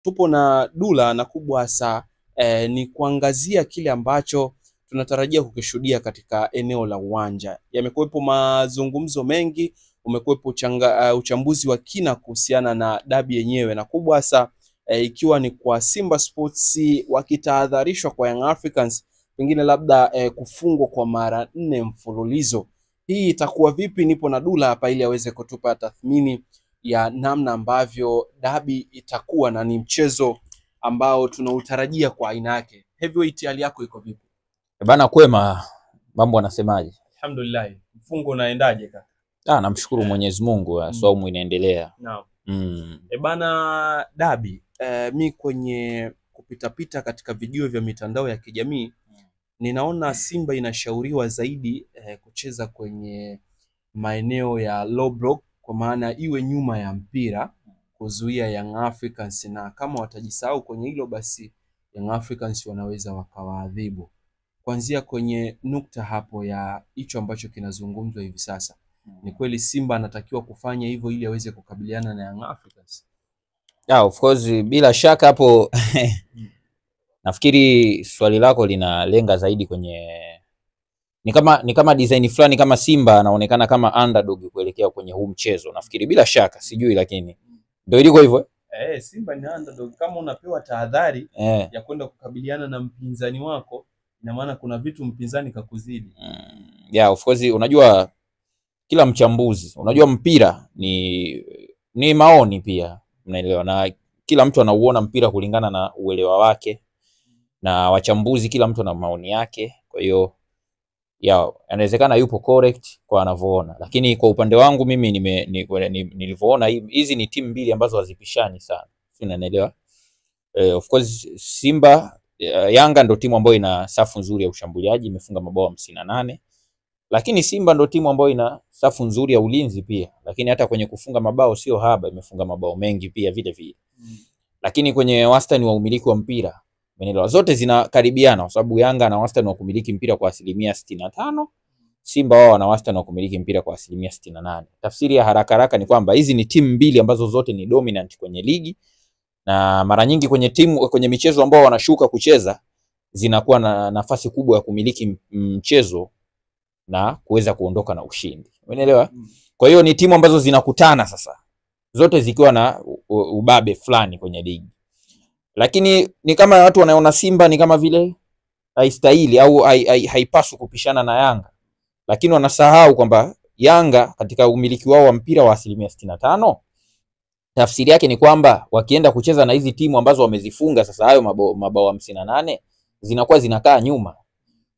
tupo na Dula na kubwa hasa ni kuangazia kile ambacho tunatarajia kukishuhudia katika eneo la uwanja. Yamekuwepo mazungumzo mengi, umekuwepo uchambuzi wa kina kuhusiana na dabi yenyewe, na kubwa hasa ikiwa ni kwa Simba Sports wakitahadharishwa kwa Young Africans pengine labda kufungwa kwa mara 4 mfululizo. Hii itakuwa vipi? Nipo na Dula hapa ili aweze kutupa tathmini ya namna ambavyo dabi itakuwa, na ni mchezo ambao tunautarajia kwa aina yake. Heavyweight, hali yako iko vipi? Bana, kwema, mambo anasemaje? Alhamdulillah. Mfungo unaendaje kaka? Namshukuru Mwenyezi Mungu, saumu inaendelea. Naam. Bana, dabi mi kwenye kupitapita katika video vya mitandao ya kijamii ninaona Simba inashauriwa zaidi kucheza kwenye maeneo ya low block, kwa maana iwe nyuma ya mpira kuzuia Young Africans, na kama watajisahau kwenye hilo basi Young Africans wanaweza wakawaadhibu. Kuanzia kwenye nukta hapo ya hicho ambacho kinazungumzwa hivi sasa, ni kweli Simba anatakiwa kufanya hivyo ili aweze kukabiliana na Young Africans? Of course, bila shaka hapo nafikiri swali lako linalenga zaidi kwenye ni kama design fulani, kama Simba anaonekana kama underdog kuelekea kwenye huu mchezo. Nafikiri bila shaka, sijui, lakini ndio iliko hivyo. Simba ni underdog. Kama unapewa tahadhari ya kwenda kukabiliana na mpinzani wako, ina maana kuna vitu mpinzani kakuzidi. Of course, unajua kila mchambuzi, unajua mpira ni maoni pia, unaelewa, na kila mtu anauona mpira kulingana na uelewa wake, na wachambuzi kila mtu ana maoni yake. Kwa hiyo inawezekana yupo correct kwa anavyoona, lakini kwa upande wangu mimi nilivyoona, hizi ni timu mbili ambazo hazipishani sana, unaelewa. Of course Simba, Yanga ndo timu ambayo ina safu nzuri ya ushambuliaji, imefunga mabao 58, lakini Simba ndo timu ambayo ina safu nzuri ya ulinzi pia, lakini hata kwenye kufunga mabao sio haba, imefunga mabao mengi pia vile vile. Lakini kwenye wastani wa umiliki wa mpira, umeelewa, zote zinakaribiana, kwa sababu Yanga ana wastani wa kumiliki mpira kwa 65%, Simba wao wana wastani wa kumiliki mpira kwa 68%. Tafsiri ya haraka ni kwamba hizi ni timu mbili ambazo zote ni dominant kwenye ligi, na mara nyingi kwenye michezo ambao wanashuka kucheza zinakuwa na nafasi kubwa ya kumiliki mchezo na kuweza kuondoka na ushindi, umeelewa? Kwa hiyo ni timu ambazo zinakutana sasa, zote zikiwa na ubabe fulani kwenye ligi, lakini ni kama watu wanaona Simba ni kama vile haistahili au haipaswi kupishana na Yanga, lakini wanasahau kwamba Yanga katika umiliki wao wa mpira wa 65%, tafsiri yake ni kwamba wakienda kucheza na hizi timu ambazo wamezifunga sasa hayo mabao 58, zinakuwa zinakaa nyuma.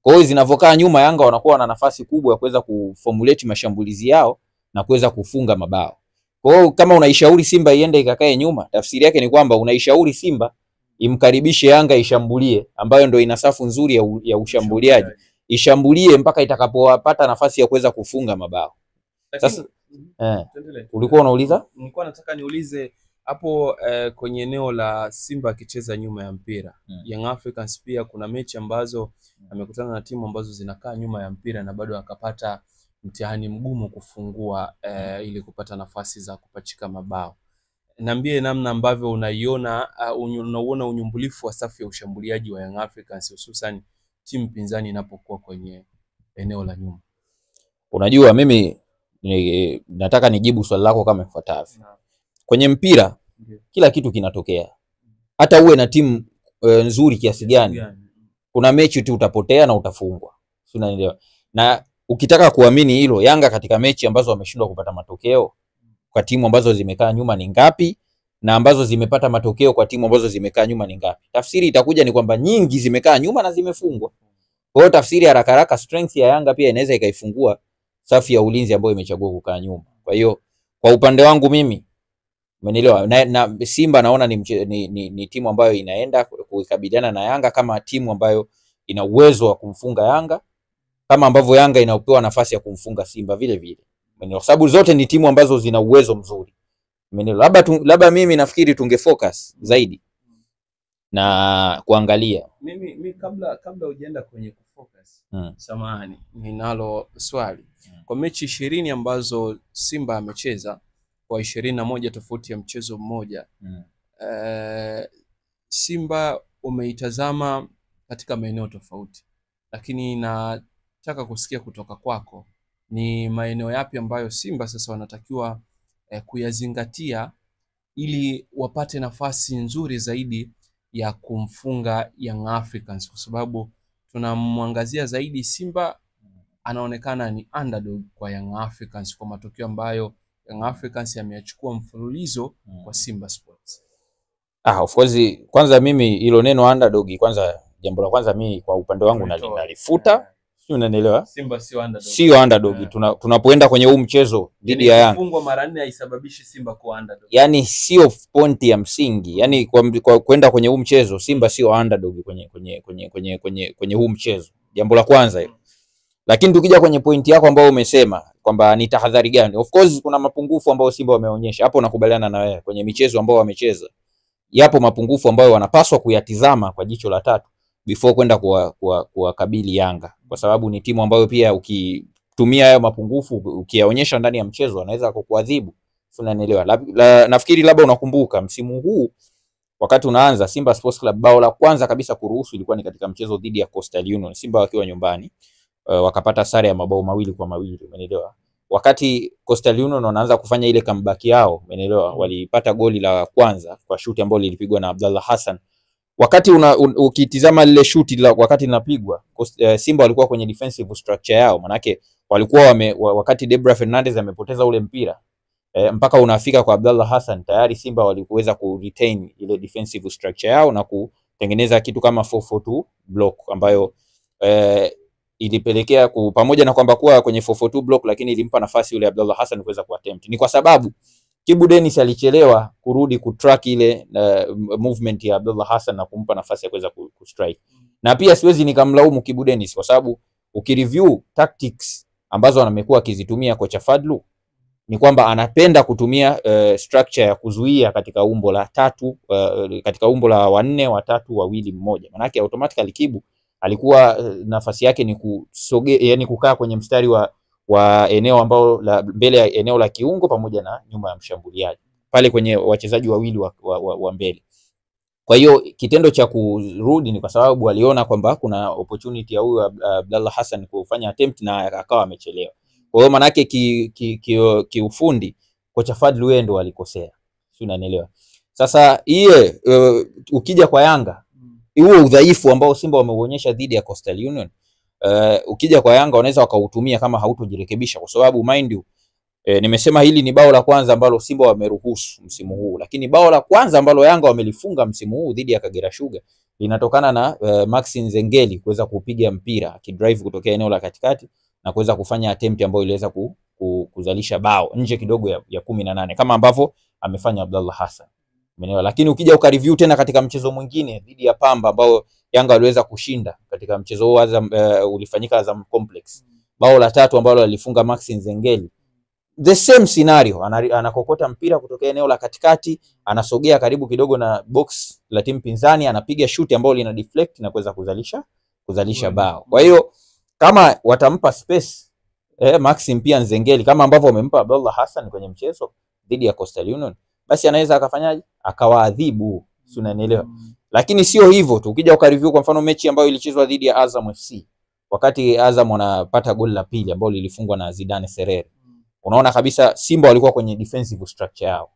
Kwa hiyo zinavokaa nyuma, Yanga wanakuwa na nafasi kubwa ya kuweza kuformulate mashambulizi yao na kuweza kufunga mabao. Kwa hiyo kama unaishauri Simba iende ikakae nyuma, tafsiri yake ni kwamba unaishauri Simba imkaribishe Yanga ishambulie, ambayo ndio ina safu nzuri ya ushambuliaji, ishambulie mpaka itakapopata nafasi ya kuweza kufunga mabao. Sasa ulikuwa unauliza? Nilikuwa nataka niulize hapo kwenye eneo la Simba akicheza nyuma ya mpira, Young Africans pia kuna mechi ambazo amekutana na timu ambazo zinakaa nyuma ya mpira na bado akapata mtihani mgumu kufungua ili kupata nafasi za kupachika mabao. Niambie namna ambavyo unauona unyumbulifu wa safu ya ushambuliaji wa Young Africans, hususan timu pinzani inapokuwa kwenye eneo la nyuma. Unajua, mimi nataka nijibu swali lako kama ifuatavyo. Kwenye mpira kila kitu kinatokea, hata uwe na timu nzuri kiasi gani, kuna mechi tu utapotea na utafungwa, unaelewa. Na ukitaka kuamini hilo, Yanga katika mechi ambazo wameshindwa kupata matokeo kwa timu ambazo zimekaa nyuma ni ngapi, na ambazo zimepata matokeo kwa timu ambazo zimekaa nyuma ni ngapi? Tafsiri itakuja ni kwamba nyingi zimekaa nyuma na zimefungwa. Kwa hiyo tafsiri haraka strength ya Yanga pia inaweza ikaifungua safu ya ulinzi ambayo imechagua kukaa nyuma. Kwa hiyo kwa upande wangu mimi, umeelewa, na Simba naona ni timu ambayo inaenda kukabiliana na Yanga kama timu ambayo ina uwezo wa kumfunga Yanga, kama ambavyo Yanga inapewa nafasi ya kumfunga Simba vile vile. Umeelewa, kwa sababu zote ni timu ambazo zina uwezo mzuri. Umeelewa, labda mimi nafikiri tungefocus zaidi na kuangalia. Mimi kabla hujaenda kwenye kufocus, samahani, ninalo swali. Kwa mechi 20 ambazo Simba amecheza, kwa 21 tofauti ya mchezo mmoja, Simba umeitazama katika maeneo tofauti, lakini nataka kusikia kutoka kwako ni maeneo yapi ambayo Simba sasa wanatakiwa kuyazingatia ili wapate nafasi nzuri zaidi ya kumfunga Young Africans, kwa sababu tunamwangazia zaidi Simba anaonekana ni underdog kwa Young Africans kwa matokeo ambayo Young Africans yameyachukua mfululizo kwa Simba Sports. Of course, kwanza mimi hilo neno underdog, kwanza jambo la kwanza mimi kwa upande wangu nalifuta. Sio, unanielewa? Simba sio underdog. Sio underdog. Tunapoenda kwenye huu mchezo dhidi ya Yanga, kufungwa mara 4 haisababishi Simba kuwa underdog. Yaani sio point ya msingi. Yaani kwa kwenda kwenye huu mchezo Simba sio underdog kwenye huu mchezo. Jambo la kwanza hilo. Lakini tukija kwenye pointi yako ambayo umesema kwamba ni tahadhari gani? Of course kuna mapungufu ambayo Simba wameonyesha. Hapo nakubaliana na wewe. Kwenye michezo ambayo wamecheza, yapo mapungufu ambayo wanapaswa kuyatizama kwa jicho la tatu before kwenda kuwakabili Yanga, kwa sababu ni timu ambayo pia ukitumia hayo mapungufu ukiyaonyesha ndani ya mchezo anaweza kukuadhibu. Unanielewa? Nafikiri labda unakumbuka msimu huu wakati unaanza, Simba Sports Club bao la kwanza kabisa kuruhusu ilikuwa ni katika mchezo dhidi ya Coastal Union, Simba wakiwa nyumbani, wakapata sare ya mabao 2-2, umeelewa? Wakati Coastal Union wanaanza kufanya ile comeback yao, umeelewa, walipata goli la kwanza kwa shuti ambalo lilipigwa na Abdallah Hassan. Wakati ukitizama lile shuti wakati linapigwa, Simba walikuwa kwenye defensive structure yao, manake walikuwa wakati Debra Fernandez amepoteza ule mpira mpaka unafika kwa Abdallah Hassan, tayari Simba walikuweza ku retain ile defensive structure yao na kutengeneza kitu kama 4-4-2 block ambayo ilipelekea pamoja na kwamba kuwa kwenye 4-4-2 block, lakini ilimpa nafasi yule Abdallah Hassan kuweza kuattempt. Ni kwa sababu Kibu Denis alichelewa kurudi kutrack ile movement ya Abdallah Hassan na kumpa nafasi ya kuweza kustrike. Na pia siwezi nikamlaumu Kibu Denis kwa sababu ukireview tactics ambazo amekuwa akizitumia kocha Fadlu ni kwamba anapenda kutumia structure ya kuzuia katika umbo la 3, katika umbo la 4, 3, 2, 1. Maana yake automatically Kibu alikuwa nafasi yake ni kusogea, yani kukaa kwenye mstari wa eneo ambao mbele ya eneo la kiungo pamoja na nyuma ya mshambuliaji pale kwenye wachezaji wawili wa mbele. Kwa hiyo kitendo cha kurudi ni kwa sababu waliona kwamba kuna opportunity ya huyu Abdallah Hassan kufanya attempt na akawa amechelewa. Kwa hiyo maana yake kiufundi kocha Fadlu yeye ndo alikosea. Sio, unanielewa? Sasa ukija kwa Yanga, huo udhaifu ambao Simba wameuonyesha dhidi ya Coastal Union, ukija kwa Yanga wanaweza wakautumia kama hautojirekebisha, kwa sababu mind you, nimesema hili ni bao la kwanza ambalo Simba wameruhusu msimu huu, lakini bao la kwanza ambalo Yanga wamelifunga msimu huu dhidi ya Kagera Sugar linatokana na Maxi Nzengeli kuweza kupiga mpira akidrive kutokea eneo la katikati na kuweza kufanya attempt ambayo iliweza kuzalisha bao nje kidogo ya 18 kama ambavyo amefanya Abdallah Hassan. Umeelewa? Lakini ukija ukareview tena katika mchezo mwingine dhidi ya Pamba ambao Yanga waliweza kushinda katika mchezo huo, ulifanyika Azam Complex, bao la 3 ambalo alifunga Maxi Nzengeli, the same scenario, anakokota mpira kutoka eneo la katikati, anasogea karibu kidogo na box la timu pinzani, anapiga shoot ambalo lina deflect na kuweza kuzalisha bao. Kwa hiyo kama watampa space Maxi pia Nzengeli kama ambavyo wamempa Abdallah Hassan kwenye mchezo dhidi ya Coastal Union, basi anaweza akafanyaje, akawaadhibu. Si unanielewa? Lakini sio hivyo tu, ukija ukareview kwa mfano mechi ambayo ilichezwa dhidi ya Azam FC, wakati Azam wanapata goli la pili ambalo lilifungwa na Zidane Serere, unaona kabisa Simba walikuwa kwenye defensive structure yao.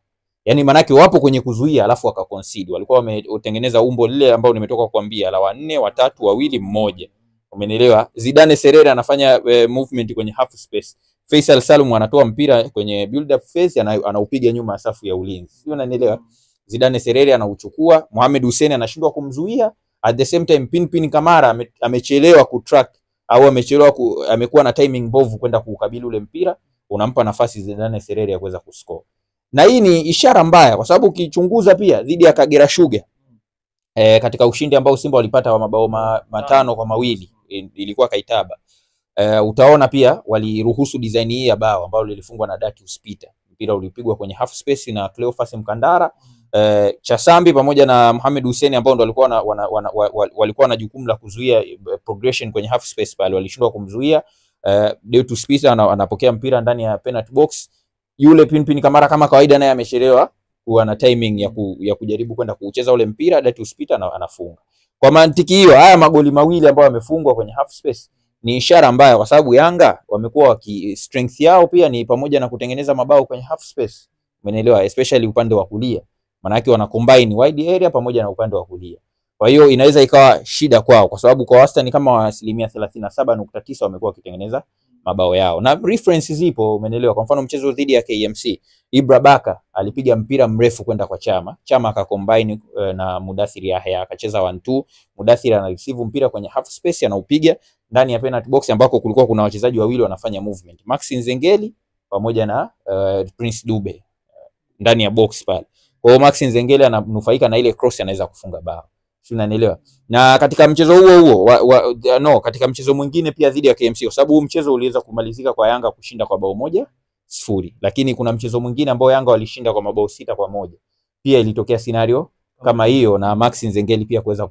Yaani manake wapo kwenye kuzuia alafu wakaconcede. Walikuwa wametengeneza umbo lile ambao nimetoka kukuambia la 4, 3, 2, 1. Umenielewa? Zidane Serere anafanya movement kwenye half space. Faisal Salum anatoa mpira kwenye build up phase, anaupiga nyuma ya safu ya ulinzi. Sio, unanielewa? Zidane Serere anauchukua, Mohamed Hussein anashindwa kumzuia, at the same time Pinpin Kamara amechelewa kutrack au amekuwa na timing mbovu kwenda kukabili ule mpira, unampa nafasi Zidane Serere ya kuweza kuscore. Na hii ni ishara mbaya kwa sababu ukichunguza pia dhidi ya Kagera Sugar katika ushindi ambao Simba walipata wa mabao 5-2 ilikuwa Kaitaba, utaona pia waliruhusu design hii ya bao ambalo lilifungwa na Datius Peter. Mpira ulipigwa kwenye half space na Cleophas Mkandara, Chasambi pamoja na Mohamed Hussein ambao ndo walikuwa na jukumu la kuzuia progression kwenye half space pale, walishindwa kumzuia. Datius Peter anapokea mpira ndani ya penalty box, yule Pinpin Kamara kama kawaida naye amechelewa huwa na timing ya kujaribu kwenda kucheza ule mpira that uspita na anafunga. Kwa mantiki hiyo, haya magoli mawili ambayo yamefungwa kwenye half space ni ishara mbaya, kwa sababu Yanga wamekuwa strength yao pia ni pamoja na kutengeneza mabao kwenye half space. Umeelewa? Especially upande wa kulia. Maana yake wana combine wide area pamoja na upande wa kulia. Kwa hiyo inaweza ikawa shida kwao, kwa sababu kwa wastani kama 37.9 wamekuwa wakitengeneza mabao yao. Na references zipo, umeelewa? Kwa mfano mchezo dhidi ya KMC, Ibra Baka alipiga mpira mrefu kwenda kwa Chama akacombine na Mudathir Yahya akacheza 1-2. Mudathir ana receive mpira kwenye half space, anaupiga ndani ya penalty box ambako kulikuwa kuna wachezaji wawili wanafanya movement, Maxi Nzengeli pamoja na Prince Dube ndani ya box pale. Kwa hiyo Maxi Nzengeli ananufaika na ile cross, anaweza kufunga bao. Unanielewa? Na katika mchezo huo katika mchezo mwingine pia dhidi ya KMC, kwa sababu mchezo uliweza kumalizika kwa Yanga kushinda kwa bao 1-0, lakini kuna mchezo mwingine ambao Yanga walishinda kwa mabao 6-1. Pia ilitokea scenario kama hiyo na Maxi Nzengeli pia kuweza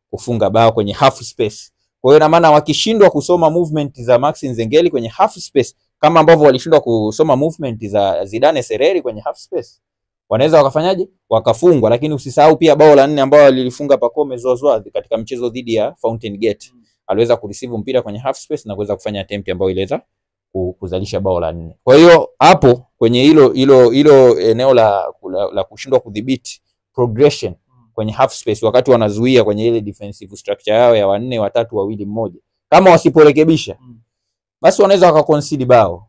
kufunga bao kwenye half space. Kwa hiyo na maana wakishindwa kusoma movement za Maxi Nzengeli kwenye half space kama ambavyo walishindwa kusoma movement za Zidane Sereri kwenye half space, wanaweza wakafanyaje? Wakafungwa. Lakini usisahau pia bao la 4 ambao alilifunga Pacome Zouzoua katika mchezo dhidi ya Fountain Gate. Aliweza kureceive mpira kwenye half space na kuweza kufanya attempt ambayo iliweza kuzalisha bao la 4. Kwa hiyo hapo kwenye hilo eneo la kushindwa kudhibiti progression kwenye half space wakati wanazuia kwenye ile defensive structure yao ya 4-3-2-1, kama wasiporekebisha basi wanaweza wakaconcede bao.